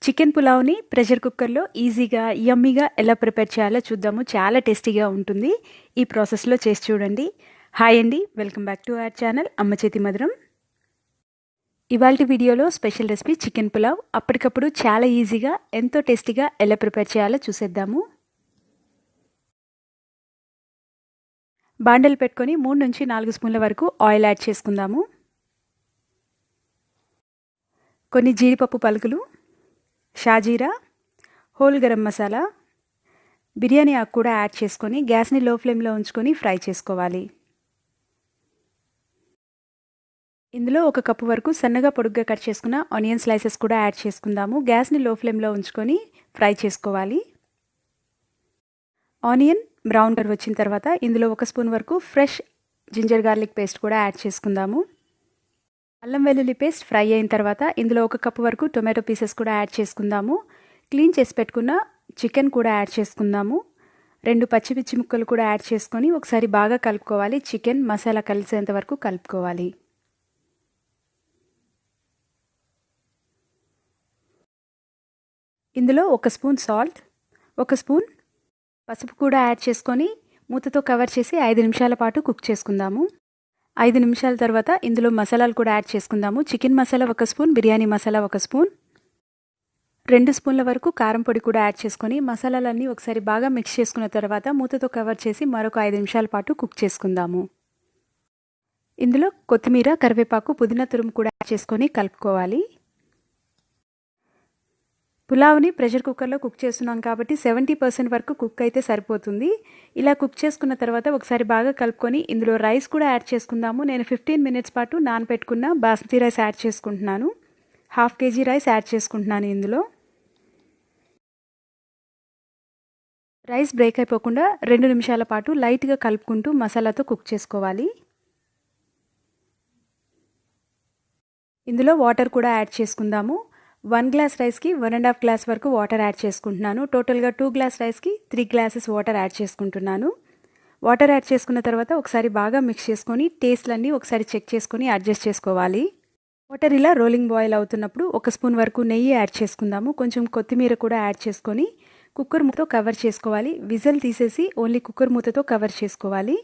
Chicken పులావ్ని pressure కుక్కర్లో ఈజీగా యమ్మీగా ఎలా ప్రిపేర్ చేయాలో చూద్దాము. చాలా టేస్టీగా ఉంటుంది. ఈ ప్రాసెస్లో చేసి చూడండి. హాయ్ అండి, welcome back to our channel అమ్మ చేతి మధురం. ఇవాల్టి వీడియోలో స్పెషల్ రెసిపీ చికెన్ పులావ్. అప్పటికప్పుడు చాలా ఈజీగా ఎంతో టేస్టీగా ఎలా ప్రిపేర్ చేయాలో చూసేద్దాము. బాండలు పెట్టుకొని 3 నుంచి 4 స్పూన్ల వరకు ఆయిల్ యాడ్ చేసుకుందాము. కొన్ని జీడిపప్పు పలుకులు, షాజీరా, హోల్ గరం మసాలా, బిర్యానీ ఆకు కూడా యాడ్ చేసుకొని గ్యాస్ని లో ఫ్లేమ్లో ఉంచుకొని ఫ్రై చేసుకోవాలి. ఇందులో 1 కప్పు వరకు సన్నగా పొడుగ్గా కట్ చేసుకున్న ఆనియన్ స్లైసెస్ కూడా యాడ్ చేసుకుందాము. గ్యాస్ని లో ఫ్లేమ్లో ఉంచుకొని ఫ్రై చేసుకోవాలి. ఆనియన్ బ్రౌన్ కలర్ వచ్చిన తర్వాత ఇందులో 1 స్పూన్ వరకు ఫ్రెష్ జింజర్ గార్లిక్ పేస్ట్ కూడా యాడ్ చేసుకుందాము. అల్లం వెల్లుల్లి పేస్ట్ ఫ్రై అయిన తర్వాత ఇందులో 1 కప్పు వరకు టొమాటో పీసెస్ కూడా యాడ్ చేసుకుందాము. క్లీన్ చేసి పెట్టుకున్న చికెన్ కూడా యాడ్ చేసుకుందాము. 2 పచ్చిమిర్చి ముక్కలు కూడా యాడ్ చేసుకొని ఒకసారి బాగా కలుపుకోవాలి. చికెన్ మసాలా కలిసేంత వరకు కలుపుకోవాలి. ఇందులో 1 స్పూన్ సాల్ట్, 1 స్పూన్ పసుపు కూడా యాడ్ చేసుకొని మూతతో కవర్ చేసి 5 నిమిషాల పాటు కుక్ చేసుకుందాము. 5 నిమిషాల తర్వాత ఇందులో మసాలాలు కూడా యాడ్ చేసుకుందాము. Chicken masala 1 spoon, biryani masala 1 spoon, 2 స్పూన్ల వరకు కారం పొడి కూడా యాడ్ చేసుకొని మసాలాలన్నీ ఒకసారి బాగా మిక్స్ చేసుకున్న తర్వాత మూతతో కవర్ చేసి మరొక 5 నిమిషాల పాటు కుక్ చేసుకుందాము. ఇందులో కొత్తిమీర, కరివేపాకు, పుదీనా తురుము కూడా యాడ్ చేసుకొని కలుపుకోవాలి. పులావ్ని ప్రెషర్ కుక్కర్లో కుక్ చేస్తున్నాం కాబట్టి 70% వరకు కుక్ అయితే సరిపోతుంది. ఇలా కుక్ చేసుకున్న తర్వాత ఒకసారి బాగా కలుపుకొని ఇందులో రైస్ కూడా యాడ్ చేసుకుందాము. నేను 15 మినిట్స్ పాటు నానబెట్టుకున్న బాస్మతి రైస్ యాడ్ చేసుకుంటున్నాను. 1/2 kg రైస్ యాడ్ చేసుకుంటున్నాను. ఇందులో రైస్ బ్రేక్ అయిపోకుండా 2 నిమిషాల పాటు లైట్గా కలుపుకుంటూ మసాలాతో కుక్ చేసుకోవాలి. ఇందులో వాటర్ కూడా యాడ్ చేసుకుందాము. 1 గ్లాస్ రైస్కి 1.5 గ్లాస్ వరకు వాటర్ యాడ్ చేసుకుంటున్నాను. టోటల్గా 2 గ్లాస్ రైస్కి 3 గ్లాసెస్ వాటర్ యాడ్ చేసుకుంటున్నాను. వాటర్ యాడ్ చేసుకున్న తర్వాత ఒకసారి బాగా మిక్స్ చేసుకొని టేస్ట్లన్నీ ఒకసారి చెక్ చేసుకొని అడ్జస్ట్ చేసుకోవాలి. వాటర్ ఇలా రోలింగ్ బాయిల్ అవుతున్నప్పుడు 1 స్పూన్ వరకు నెయ్యి యాడ్ చేసుకుందాము. కొంచెం కొత్తిమీర కూడా యాడ్ చేసుకొని కుక్కర్ మూతతో కవర్ చేసుకోవాలి. విజిల్ తీసేసి ఓన్లీ కుక్కర్ మూతతో కవర్ చేసుకోవాలి.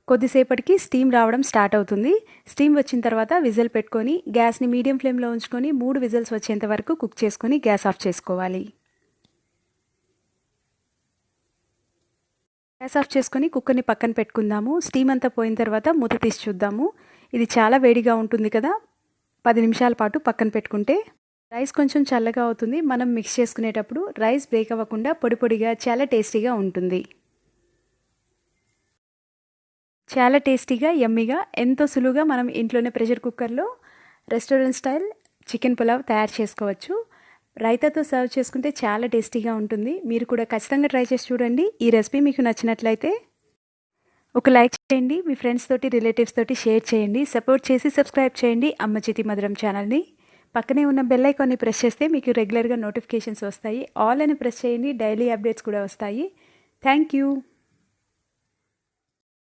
కొద్దిసేపటికి స్టీమ్ రావడం స్టార్ట్ అవుతుంది. స్టీమ్ వచ్చిన తర్వాత విజిల్ పెట్టుకొని గ్యాస్ని మీడియం ఫ్లేమ్లో ఉంచుకొని 3 విజిల్స్ వచ్చేంత వరకు కుక్ చేసుకొని గ్యాస్ ఆఫ్ చేసుకోవాలి. గ్యాస్ ఆఫ్ చేసుకొని కుక్కర్ని పక్కన పెట్టుకుందాము. స్టీమ్ అంతా పోయిన తర్వాత మూత తీసి చూద్దాము. ఇది చాలా వేడిగా ఉంటుంది కదా, 10 నిమిషాల పాటు పక్కన పెట్టుకుంటే రైస్ కొంచెం చల్లగా అవుతుంది. మనం మిక్స్ చేసుకునేటప్పుడు రైస్ బ్రేక్ అవ్వకుండా పొడి పొడిగా చాలా టేస్టీగా ఉంటుంది. చాలా టేస్టీగా యమ్మీగా ఎంతో సులువుగా మనం ఇంట్లోనే ప్రెషర్ కుక్కర్లో రెస్టారెంట్ స్టైల్ చికెన్ పులావ్ తయారు చేసుకోవచ్చు. రైతాతో సర్వ్ చేసుకుంటే చాలా టేస్టీగా ఉంటుంది. మీరు కూడా ఖచ్చితంగా ట్రై చేసి చూడండి. ఈ రెసిపీ మీకు నచ్చినట్లయితే ఒక లైక్ చేయండి. మీ ఫ్రెండ్స్ తోటి, రిలేటివ్స్ తోటి షేర్ చేయండి. సపోర్ట్ చేసి సబ్స్క్రైబ్ చేయండి అమ్మ చేతి మధురం ఛానల్ని. పక్కనే ఉన్న బెల్ ఐకాన్ని ప్రెస్ చేస్తే మీకు రెగ్యులర్గా నోటిఫికేషన్స్ వస్తాయి. ఆల్ అని ప్రెస్ చేయండి. డైలీ అప్డేట్స్ కూడా వస్తాయి. Thank you.